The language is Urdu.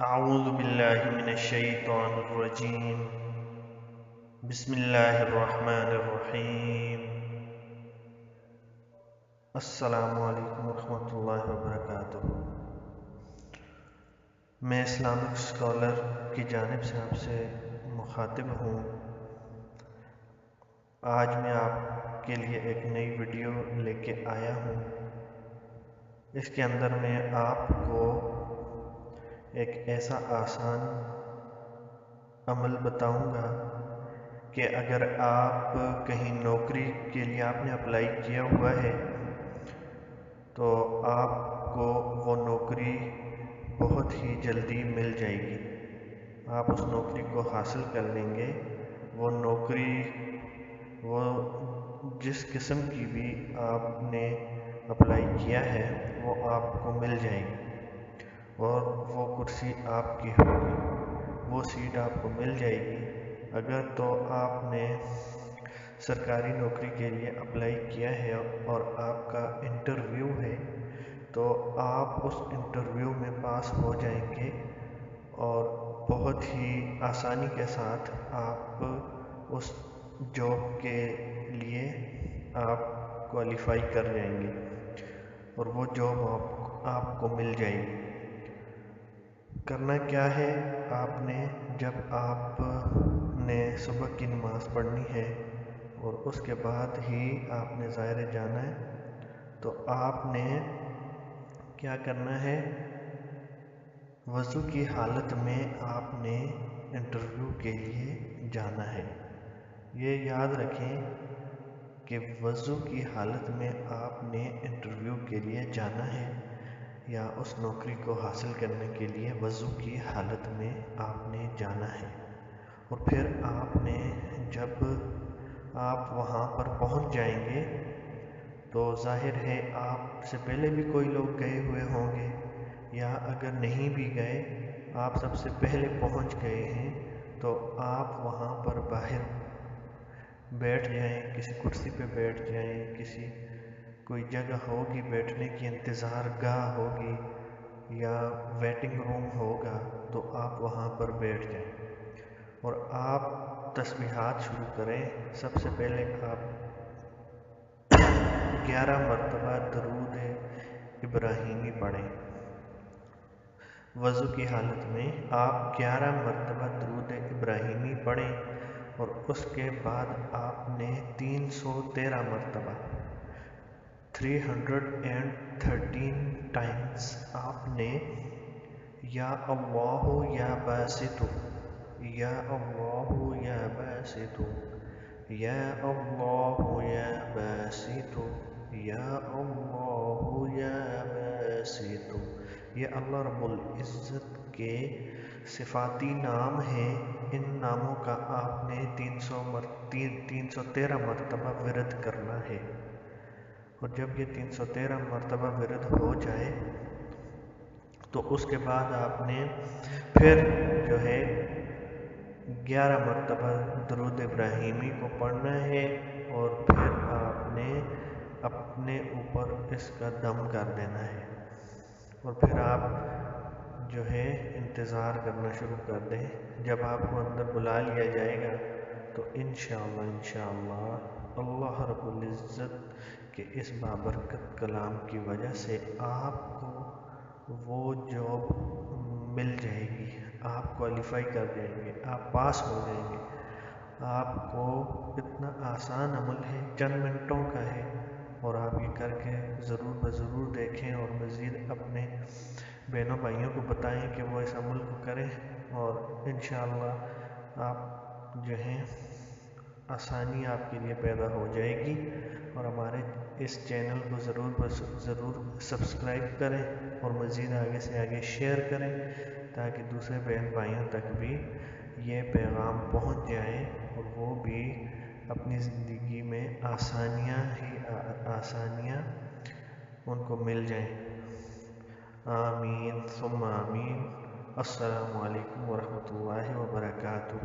اعوذ باللہ من الشیطان الرجیم بسم اللہ الرحمن الرحیم السلام علیکم ورحمۃ اللہ وبرکاتہ۔ میں اسلامک اسکالر کی جانب سے آپ سے مخاطب ہوں۔ آج میں آپ کے لیے ایک نئی ویڈیو لے کے آیا ہوں۔ اس کے اندر میں آپ کو ایک ایسا آسان عمل بتاؤں گا کہ اگر آپ کہیں نوکری کے لیے آپ نے اپلائی کیا ہوا ہے تو آپ کو وہ نوکری بہت ہی جلدی مل جائے گی۔ آپ اس نوکری کو حاصل کر لیں گے۔ وہ نوکری وہ جس قسم کی بھی آپ نے اپلائی کیا ہے وہ آپ کو مل جائے گی اور وہ کرسی آپ کی ہوگی، وہ سیٹ آپ کو مل جائے گی۔ اگر تو آپ نے سرکاری نوکری کے لیے اپلائی کیا ہے اور آپ کا انٹرویو ہے تو آپ اس انٹرویو میں پاس ہو جائیں گے اور بہت ہی آسانی کے ساتھ آپ اس جاب کے لیے آپ کوالیفائی کر جائیں گے اور وہ جاب آپ کو مل جائے گی۔ کرنا کیا ہے، آپ نے جب آپ نے صبح کی نماز پڑھنی ہے اور اس کے بعد ہی آپ نے ظاہر جانا ہے، تو آپ نے کیا کرنا ہے، وضو کی حالت میں آپ نے انٹرویو کے لیے جانا ہے۔ یہ یاد رکھیں کہ وضو کی حالت میں آپ نے انٹرویو کے لیے جانا ہے یا اس نوکری کو حاصل کرنے کے لیے وضو کی حالت میں آپ نے جانا ہے۔ اور پھر آپ نے جب آپ وہاں پر پہنچ جائیں گے تو ظاہر ہے آپ سے پہلے بھی کوئی لوگ گئے ہوئے ہوں گے، یا اگر نہیں بھی گئے آپ سب سے پہلے پہنچ گئے ہیں تو آپ وہاں پر باہر بیٹھ جائیں، کسی کرسی پہ بیٹھ جائیں، کوئی جگہ ہوگی بیٹھنے کی، انتظار گاہ ہوگی یا ویٹنگ روم ہوگا تو آپ وہاں پر بیٹھ جائیں اور آپ تسبیحات شروع کریں۔ سب سے پہلے آپ 11 مرتبہ درود ابراہیمی پڑھیں۔ وضو کی حالت میں آپ 11 مرتبہ درود ابراہیمی پڑھیں اور اس کے بعد آپ نے 313 مرتبہ 313 ٹائمز آپ نے یا اللہ یا باسط، یا اللہ یا باسط، یا اللہ یا باسط، یا اللہ یا باسط، یہ اللہ رب العزت کے صفاتی نام ہیں۔ ان ناموں کا آپ نے 313 مرتبہ ورد کرنا ہے، اور جب یہ 313 مرتبہ ورد ہو جائے تو اس کے بعد آپ نے پھر جو ہے 11 مرتبہ درود ابراہیمی کو پڑھنا ہے اور پھر آپ نے اپنے اوپر اس کا دم کر دینا ہے اور پھر آپ جو ہے انتظار کرنا شروع کر دیں۔ جب آپ کو اندر بلا لیا جائے گا تو انشاءاللہ اللہ رب العزت کے اس بابرکت کلام کی وجہ سے آپ کو وہ جاب مل جائے گی، آپ کوالیفائی کر جائیں گے، آپ پاس ہو جائیں گے۔ آپ کو اتنا آسان عمل ہے، چند منٹوں کا ہے، اور آپ یہ کر کے ضرور دیکھیں اور مزید اپنے بہنوں بھائیوں کو بتائیں کہ وہ اس عمل کو کریں، اور انشاءاللہ آپ جو ہیں آسانی آپ کے لیے پیدا ہو جائے گی۔ اور ہمارے اس چینل کو ضرور سبسکرائب کریں اور مزید آگے سے آگے شیئر کریں تاکہ دوسرے بہن بھائیوں تک بھی یہ پیغام پہنچ جائے اور وہ بھی اپنی زندگی میں آسانیاں ان کو مل جائیں۔ آمین ثم آمین۔ السلام علیکم ورحمۃ اللہ وبرکاتہ۔